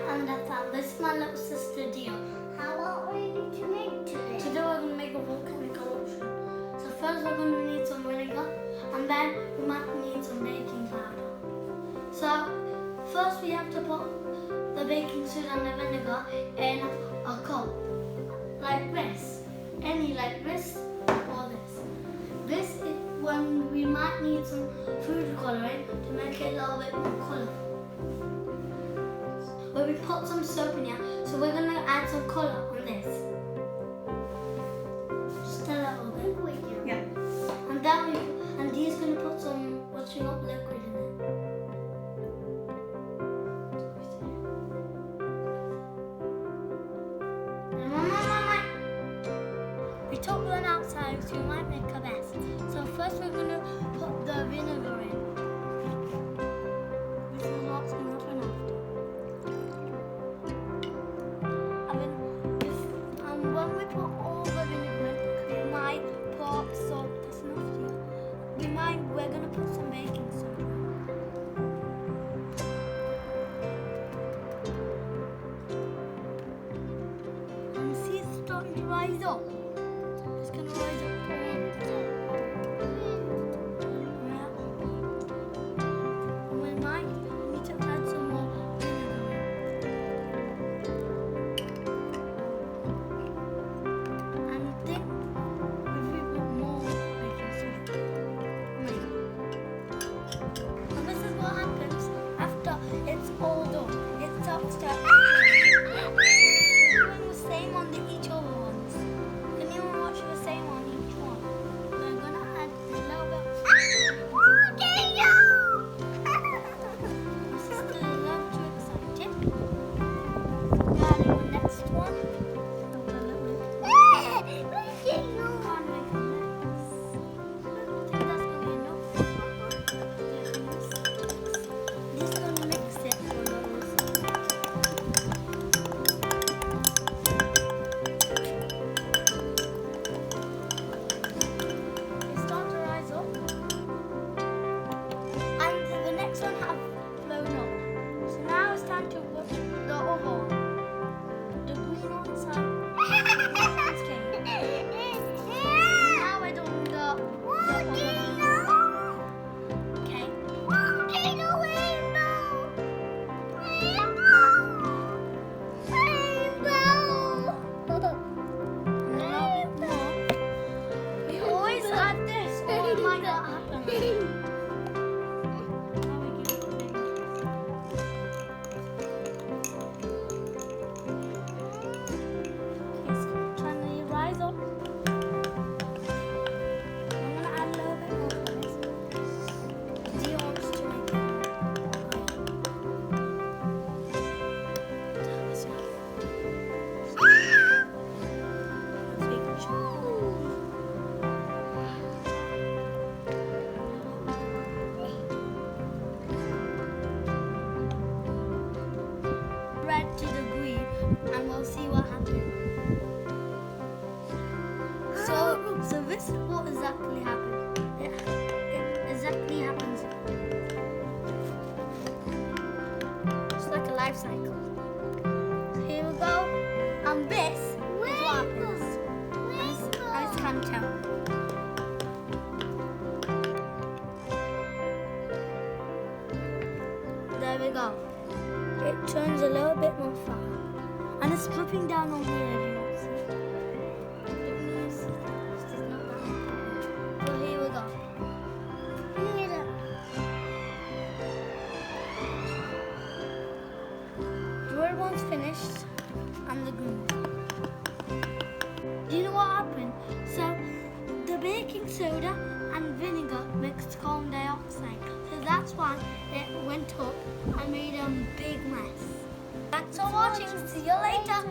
And this is my little sister Dio. How are we going to make today? Today we're going to make a volcanic eruption. So first we're going to need some vinegar, and then we might need some baking powder. So first we have to put the baking soda and the vinegar in a cup, like this. Any like this or this. This is when we might need some food colouring to make it a little bit more colourful. But we put some soap in here, so we're going to add some colour on this. Just a little bit. Yeah. And then Dee's going to put some washing up liquid in it. We took one outside, so you might make a mess. So first we're going to put the vinegar in. This is what's enough and after. And when we put all the vinegar in, we might put salt. That's enough here. We're going to put some baking soda. And see it's starting to rise up. It's going to rise up all the top. Yeah. And we might need to add some more vinegar in. And I think if we put more baking soda. And this is what happens after it's all done. It starts to we're doing the same on each other ones. Can you watch the same on each one? We're gonna add a little bit. My sister is a little too excited. We're adding the next one. Can't make a mess. I think that's gonna be enough. Just gonna mix it for a little bit. It's starting to rise up. And the next one have blown up. So now it's time to put the other one. The green one side. Now we're doing the other one. Okay. And a little bit more. We always add this, or it might not happen. Now we give it a big. It's trying to rise up. I'm gonna add a little bit more for this. Dia wants to make it. This one. Let's make it sure. Red to the green, and we'll see what happens. So this is what exactly happened. It exactly happens. It's like a life cycle. So here we go, and this is what happens. I can't tell. There we go. It turns a little bit more fat. And it's dripping down on here, if you want to see. This is not that important. So here we go. The red one's finished, and the green one. Do you know what happened? So the baking soda and vinegar mixed carbon dioxide. So that's why it went up and made a big mess. Thanks for watching. See you later.